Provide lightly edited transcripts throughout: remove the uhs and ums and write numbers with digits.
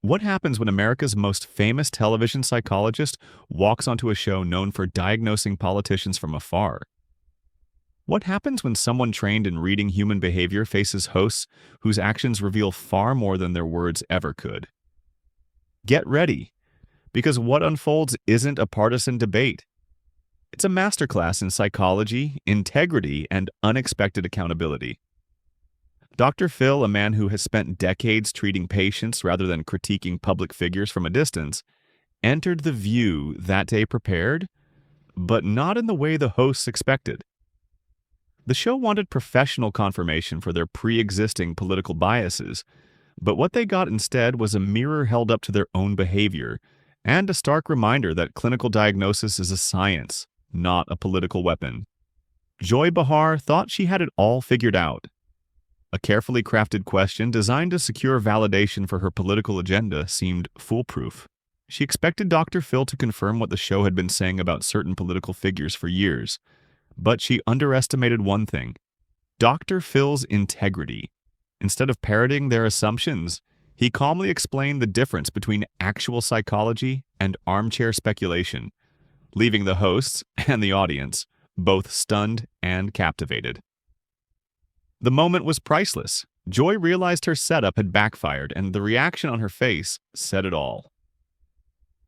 What happens when America's most famous television psychologist walks onto a show known for diagnosing politicians from afar? What happens when someone trained in reading human behavior faces hosts whose actions reveal far more than their words ever could? Get ready, because what unfolds isn't a partisan debate. It's a masterclass in psychology, integrity, and unexpected accountability. Dr. Phil, a man who has spent decades treating patients rather than critiquing public figures from a distance, entered The View that day prepared, but not in the way the hosts expected. The show wanted professional confirmation for their pre-existing political biases, but what they got instead was a mirror held up to their own behavior and a stark reminder that clinical diagnosis is a science, not a political weapon. Joy Behar thought she had it all figured out. A carefully crafted question designed to secure validation for her political agenda seemed foolproof. She expected Dr. Phil to confirm what the show had been saying about certain political figures for years, but she underestimated one thing: Dr. Phil's integrity. Instead of parroting their assumptions, he calmly explained the difference between actual psychology and armchair speculation, leaving the hosts and the audience both stunned and captivated. The moment was priceless. Joy realized her setup had backfired, and the reaction on her face said it all.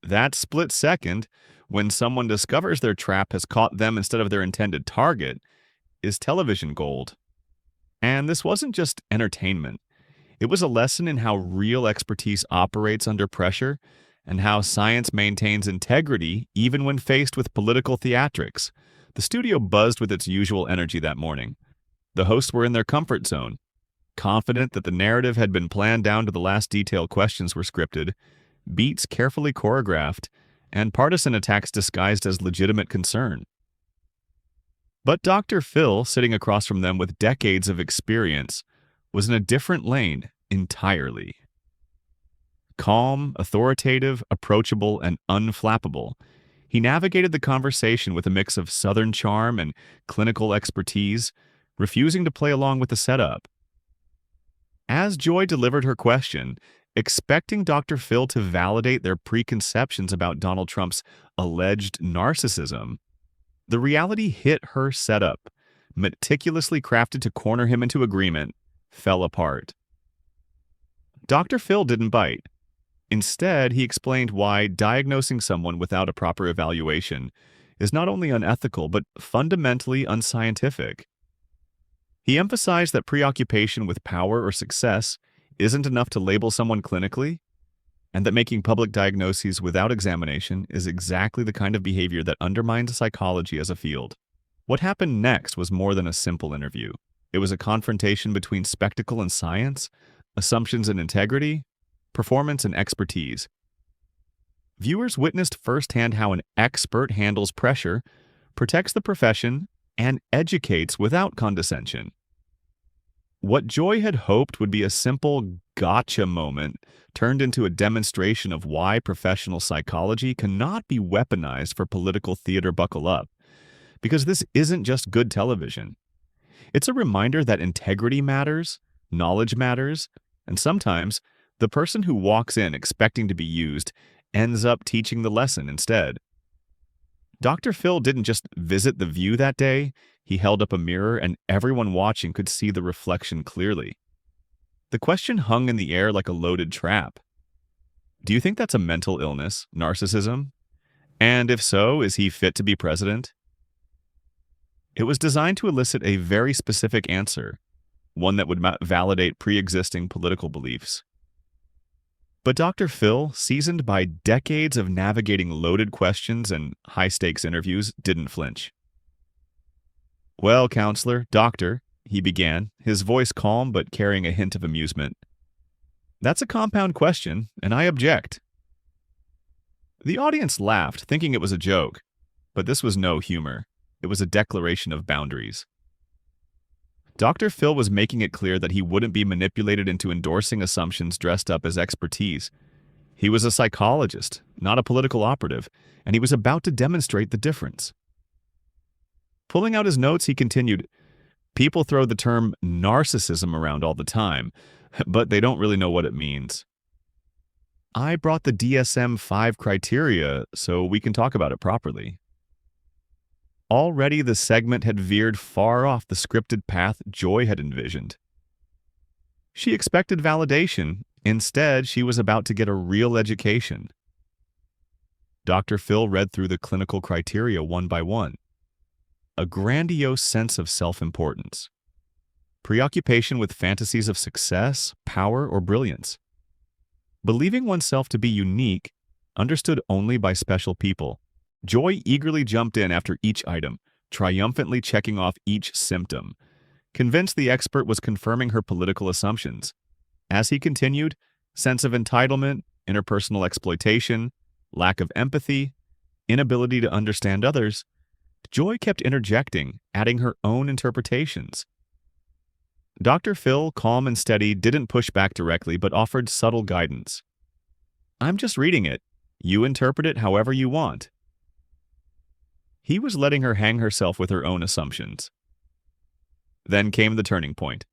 That split second, when someone discovers their trap has caught them instead of their intended target, is television gold. And this wasn't just entertainment. It was a lesson in how real expertise operates under pressure and how science maintains integrity even when faced with political theatrics. The studio buzzed with its usual energy that morning. The hosts were in their comfort zone, confident that the narrative had been planned down to the last detail. Questions were scripted, beats carefully choreographed, and partisan attacks disguised as legitimate concern. But Dr. Phil, sitting across from them with decades of experience, was in a different lane entirely. Calm, authoritative, approachable, and unflappable, he navigated the conversation with a mix of Southern charm and clinical expertise, refusing to play along with the setup. As Joy delivered her question, expecting Dr. Phil to validate their preconceptions about Donald Trump's alleged narcissism, the reality hit her setup, meticulously crafted to corner him into agreement, fell apart. Dr. Phil didn't bite. Instead, he explained why diagnosing someone without a proper evaluation is not only unethical but fundamentally unscientific. He emphasized that preoccupation with power or success isn't enough to label someone clinically, and that making public diagnoses without examination is exactly the kind of behavior that undermines psychology as a field. What happened next was more than a simple interview. It was a confrontation between spectacle and science, assumptions and integrity, performance and expertise. Viewers witnessed firsthand how an expert handles pressure, protects the profession, and educates without condescension. What Joy had hoped would be a simple gotcha moment turned into a demonstration of why professional psychology cannot be weaponized for political theater. Buckle up, because this isn't just good television. It's a reminder that integrity matters, knowledge matters, and sometimes the person who walks in expecting to be used ends up teaching the lesson instead. Dr. Phil didn't just visit The View that day. He held up a mirror, and everyone watching could see the reflection clearly. The question hung in the air like a loaded trap. Do you think that's a mental illness, narcissism? And if so, is he fit to be president? It was designed to elicit a very specific answer, one that would validate pre-existing political beliefs. But Dr. Phil, seasoned by decades of navigating loaded questions and high-stakes interviews, didn't flinch. "Well, counselor, doctor," he began, his voice calm but carrying a hint of amusement. "That's a compound question, and I object." The audience laughed, thinking it was a joke, but this was no humor. It was a declaration of boundaries. Dr. Phil was making it clear that he wouldn't be manipulated into endorsing assumptions dressed up as expertise. He was a psychologist, not a political operative, and he was about to demonstrate the difference. Pulling out his notes, he continued, "People throw the term narcissism around all the time, but they don't really know what it means. I brought the DSM-5 criteria so we can talk about it properly. Already the segment had veered far off the scripted path Joy had envisioned. She expected validation. Instead, she was about to get a real education. Dr. Phil read through the clinical criteria one by one. A grandiose sense of self-importance. Preoccupation with fantasies of success, power, or brilliance. Believing oneself to be unique, understood only by special people. Joy eagerly jumped in after each item, triumphantly checking off each symptom, convinced the expert was confirming her political assumptions. As he continued, sense of entitlement, interpersonal exploitation, lack of empathy, inability to understand others, Joy kept interjecting, adding her own interpretations. Dr. Phil, calm and steady, didn't push back directly but offered subtle guidance. "I'm just reading it. You interpret it however you want." He was letting her hang herself with her own assumptions. Then came the turning point.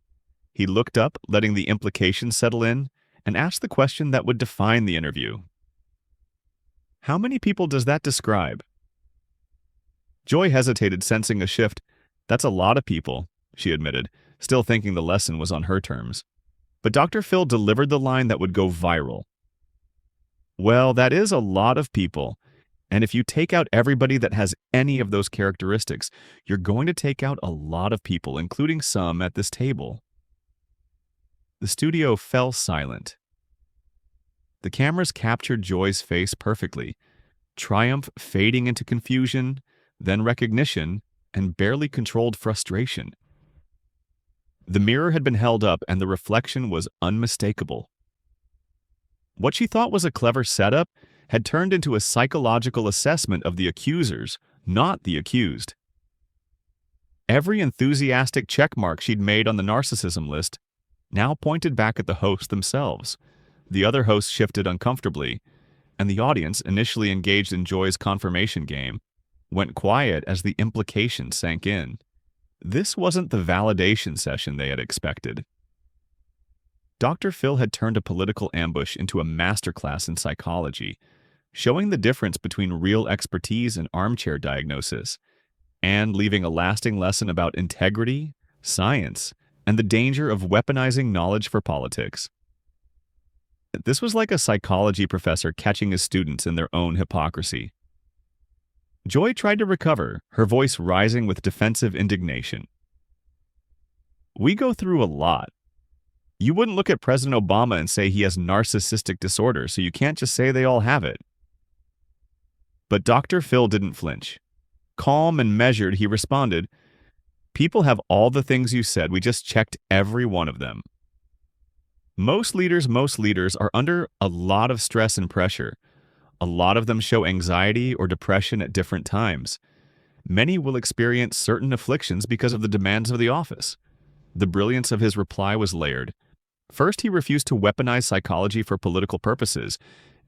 He looked up, letting the implications settle in, and asked the question that would define the interview. "How many people does that describe?" Joy hesitated, sensing a shift. "That's a lot of people," she admitted, still thinking the lesson was on her terms. But Dr. Phil delivered the line that would go viral. "Well, that is a lot of people. And if you take out everybody that has any of those characteristics, you're going to take out a lot of people, including some at this table." The studio fell silent. The cameras captured Joy's face perfectly, triumph fading into confusion, then recognition, and barely controlled frustration. The mirror had been held up, and the reflection was unmistakable. What she thought was a clever setup had turned into a psychological assessment of the accusers, not the accused. Every enthusiastic checkmark she'd made on the narcissism list now pointed back at the hosts themselves. The other hosts shifted uncomfortably, and the audience, initially engaged in Joy's confirmation game, went quiet as the implications sank in. This wasn't the validation session they had expected. Dr. Phil had turned a political ambush into a masterclass in psychology, showing the difference between real expertise and armchair diagnosis, and leaving a lasting lesson about integrity, science, and the danger of weaponizing knowledge for politics. This was like a psychology professor catching his students in their own hypocrisy. Joy tried to recover, her voice rising with defensive indignation. "We go through a lot. You wouldn't look at President Obama and say he has narcissistic disorder, so you can't just say they all have it." But Dr. Phil didn't flinch. Calm and measured, he responded, "People have all the things you said. We just checked every one of them. Most leaders are under a lot of stress and pressure. A lot of them show anxiety or depression at different times. Many will experience certain afflictions because of the demands of the office." The brilliance of his reply was layered. First, he refused to weaponize psychology for political purposes,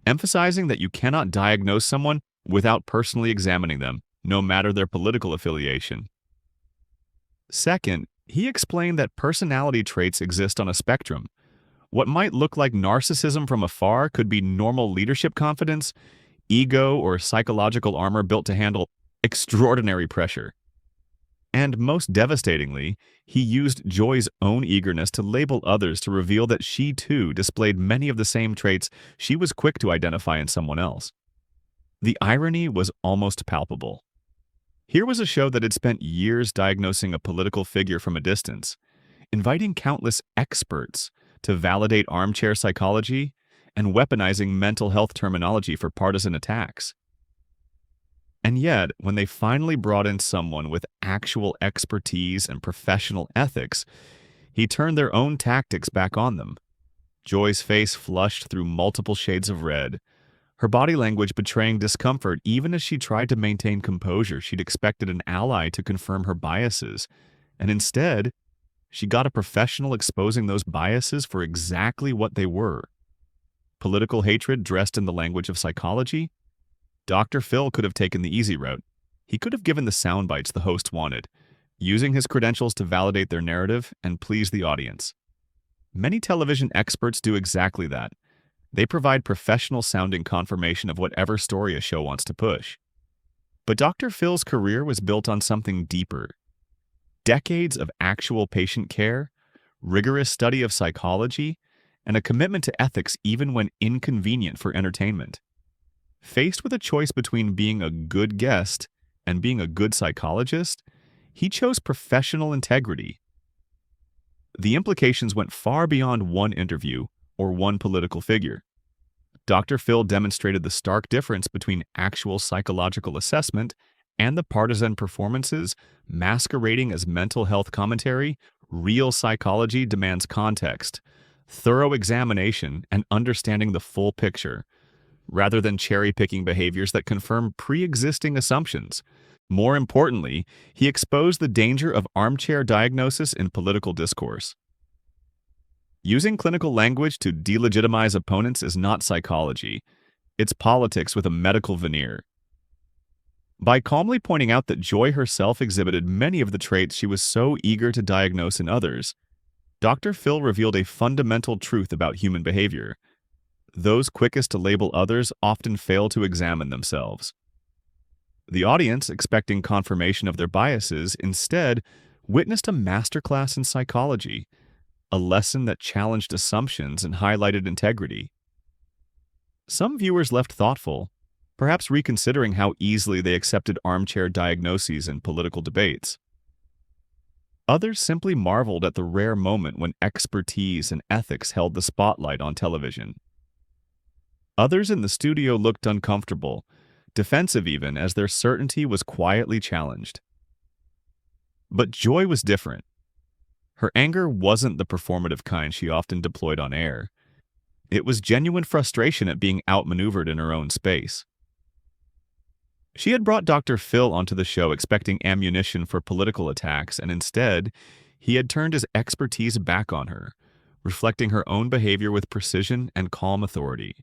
emphasizing that you cannot diagnose someone without personally examining them, no matter their political affiliation. Second, he explained that personality traits exist on a spectrum. What might look like narcissism from afar could be normal leadership confidence, ego, or psychological armor built to handle extraordinary pressure. And most devastatingly, he used Joy's own eagerness to label others to reveal that she too displayed many of the same traits she was quick to identify in someone else. The irony was almost palpable. Here was a show that had spent years diagnosing a political figure from a distance, inviting countless experts to validate armchair psychology and weaponizing mental health terminology for partisan attacks. And yet, when they finally brought in someone with actual expertise and professional ethics, he turned their own tactics back on them. Joy's face flushed through multiple shades of red, her body language betraying discomfort even as she tried to maintain composure. She'd expected an ally to confirm her biases, and instead, she got a professional exposing those biases for exactly what they were. Political hatred dressed in the language of psychology? Dr. Phil could have taken the easy route. He could have given the sound bites the hosts wanted, using his credentials to validate their narrative and please the audience. Many television experts do exactly that. They provide professional-sounding confirmation of whatever story a show wants to push. But Dr. Phil's career was built on something deeper. Decades of actual patient care, rigorous study of psychology, and a commitment to ethics even when inconvenient for entertainment. Faced with a choice between being a good guest and being a good psychologist, he chose professional integrity. The implications went far beyond one interview or one political figure. Dr. Phil demonstrated the stark difference between actual psychological assessment and the partisan performances masquerading as mental health commentary. Real psychology demands context, thorough examination, and understanding the full picture, rather than cherry-picking behaviors that confirm pre-existing assumptions. More importantly, he exposed the danger of armchair diagnosis in political discourse. Using clinical language to delegitimize opponents is not psychology. It's politics with a medical veneer. By calmly pointing out that Joy herself exhibited many of the traits she was so eager to diagnose in others, Dr. Phil revealed a fundamental truth about human behavior. Those quickest to label others often fail to examine themselves. The audience, expecting confirmation of their biases, instead witnessed a masterclass in psychology, a lesson that challenged assumptions and highlighted integrity. Some viewers left thoughtful, perhaps reconsidering how easily they accepted armchair diagnoses in political debates. Others simply marveled at the rare moment when expertise and ethics held the spotlight on television. Others in the studio looked uncomfortable, defensive even, as their certainty was quietly challenged. But Joy was different. Her anger wasn't the performative kind she often deployed on air. It was genuine frustration at being outmaneuvered in her own space. She had brought Dr. Phil onto the show expecting ammunition for political attacks, and instead, he had turned his expertise back on her, reflecting her own behavior with precision and calm authority.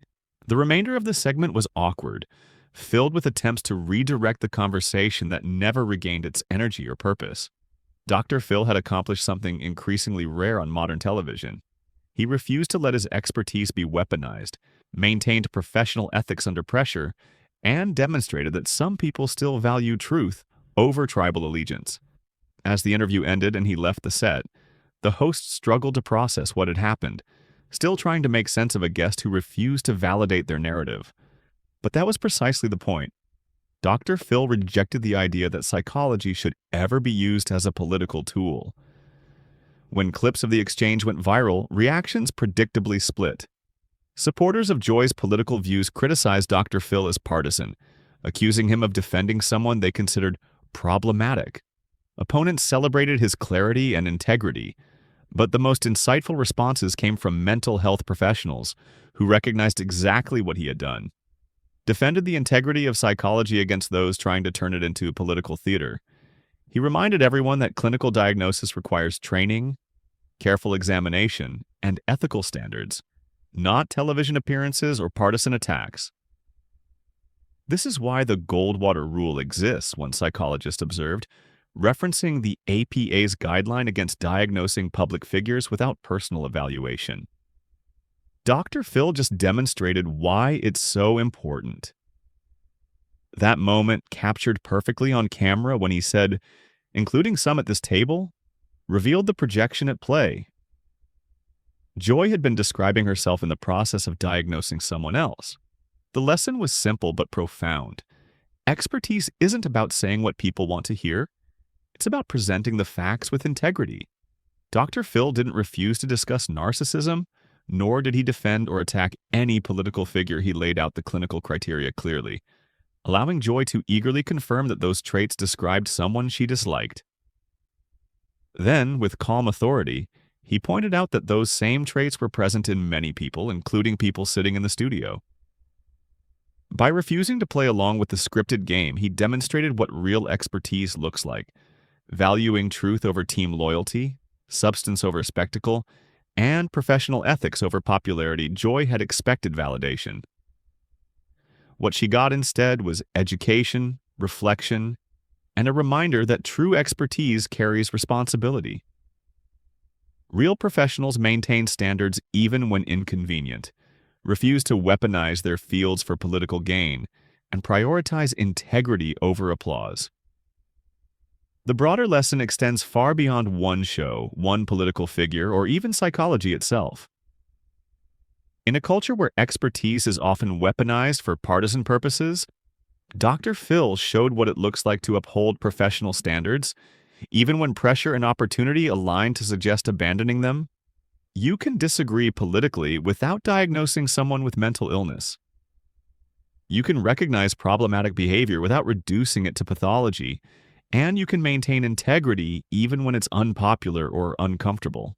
The remainder of the segment was awkward, filled with attempts to redirect the conversation that never regained its energy or purpose. Dr. Phil had accomplished something increasingly rare on modern television. He refused to let his expertise be weaponized, maintained professional ethics under pressure, and demonstrated that some people still value truth over tribal allegiance. As the interview ended and he left the set, the host struggled to process what had happened, still trying to make sense of a guest who refused to validate their narrative. But that was precisely the point. Dr. Phil rejected the idea that psychology should ever be used as a political tool. When clips of the exchange went viral, reactions predictably split. Supporters of Joy's political views criticized Dr. Phil as partisan, accusing him of defending someone they considered problematic. Opponents celebrated his clarity and integrity, but the most insightful responses came from mental health professionals who recognized exactly what he had done. Defended the integrity of psychology against those trying to turn it into political theater. He reminded everyone that clinical diagnosis requires training, careful examination, and ethical standards, not television appearances or partisan attacks. This is why the Goldwater rule exists, one psychologist observed, referencing the APA's guideline against diagnosing public figures without personal evaluation. Dr. Phil just demonstrated why it's so important. That moment captured perfectly on camera when he said, "Including some at this table," revealed the projection at play. Joy had been describing herself in the process of diagnosing someone else. The lesson was simple but profound. Expertise isn't about saying what people want to hear. It's about presenting the facts with integrity. Dr. Phil didn't refuse to discuss narcissism, nor did he defend or attack any political figure. He laid out the clinical criteria clearly, allowing Joy to eagerly confirm that those traits described someone she disliked. Then, with calm authority, he pointed out that those same traits were present in many people, including people sitting in the studio. By refusing to play along with the scripted game, he demonstrated what real expertise looks like, valuing truth over team loyalty, substance over spectacle, and professional ethics over popularity. Joy had expected validation. What she got instead was education, reflection, and a reminder that true expertise carries responsibility. Real professionals maintain standards even when inconvenient, refuse to weaponize their fields for political gain, and prioritize integrity over applause. The broader lesson extends far beyond one show, one political figure, or even psychology itself. In a culture where expertise is often weaponized for partisan purposes, Dr. Phil showed what it looks like to uphold professional standards, even when pressure and opportunity align to suggest abandoning them. You can disagree politically without diagnosing someone with mental illness. You can recognize problematic behavior without reducing it to pathology, and you can maintain integrity even when it's unpopular or uncomfortable.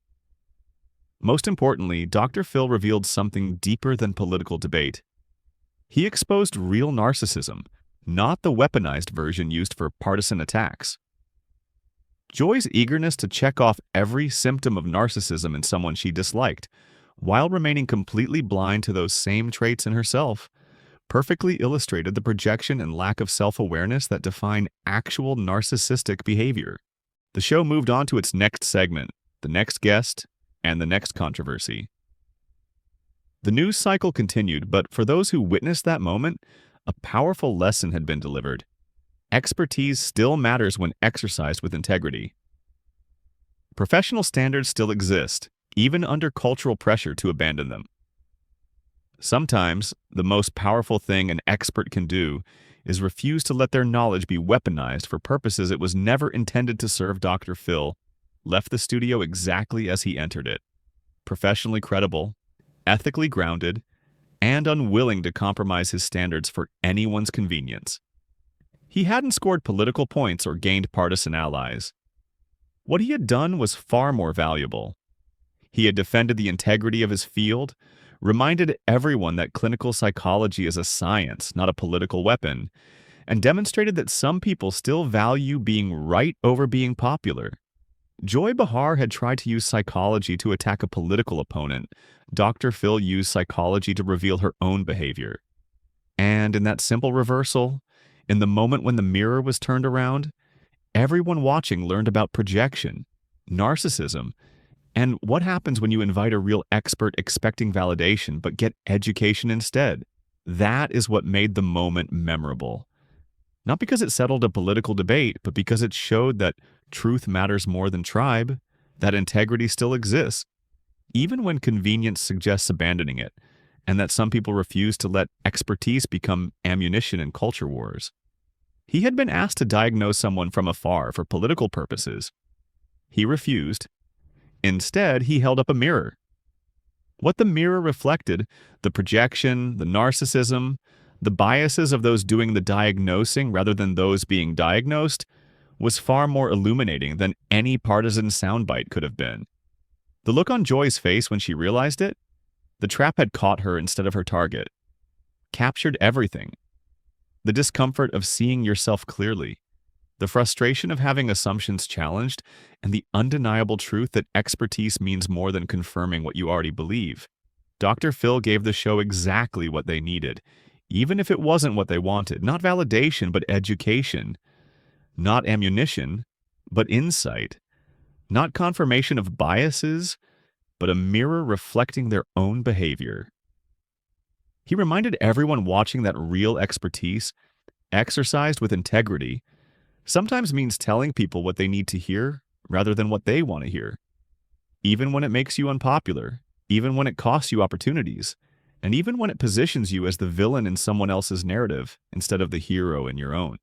Most importantly, Dr. Phil revealed something deeper than political debate. He exposed real narcissism, not the weaponized version used for partisan attacks. Joy's eagerness to check off every symptom of narcissism in someone she disliked, while remaining completely blind to those same traits in herself, perfectly illustrated the projection and lack of self-awareness that define actual narcissistic behavior. The show moved on to its next segment, the next guest, and the next controversy. The news cycle continued, but for those who witnessed that moment, a powerful lesson had been delivered. Expertise still matters when exercised with integrity. Professional standards still exist, even under cultural pressure to abandon them. Sometimes, the most powerful thing an expert can do is refuse to let their knowledge be weaponized for purposes it was never intended to serve. Dr. Phil left the studio exactly as he entered it, professionally credible, ethically grounded, and unwilling to compromise his standards for anyone's convenience. He hadn't scored political points or gained partisan allies. What he had done was far more valuable. He had defended the integrity of his field, reminded everyone that clinical psychology is a science, not a political weapon, and demonstrated that some people still value being right over being popular. Joy Behar had tried to use psychology to attack a political opponent. Dr. Phil used psychology to reveal her own behavior. And in that simple reversal, in the moment when the mirror was turned around, everyone watching learned about projection, narcissism, and what happens when you invite a real expert expecting validation but get education instead. That is what made the moment memorable. Not because it settled a political debate, but because it showed that truth matters more than tribe, that integrity still exists, even when convenience suggests abandoning it, and that some people refuse to let expertise become ammunition in culture wars. He had been asked to diagnose someone from afar for political purposes. He refused. Instead, he held up a mirror. What the mirror reflected, the projection, the narcissism, the biases of those doing the diagnosing rather than those being diagnosed, was far more illuminating than any partisan soundbite could have been. The look on Joy's face when she realized it, the trap had caught her instead of her target, captured everything. The discomfort of seeing yourself clearly, the frustration of having assumptions challenged, and the undeniable truth that expertise means more than confirming what you already believe. Dr. Phil gave the show exactly what they needed, even if it wasn't what they wanted. Not validation, but education. Not ammunition, but insight. Not confirmation of biases, but a mirror reflecting their own behavior. He reminded everyone watching that real expertise, exercised with integrity, sometimes means telling people what they need to hear rather than what they want to hear. Even when it makes you unpopular, even when it costs you opportunities, and even when it positions you as the villain in someone else's narrative instead of the hero in your own.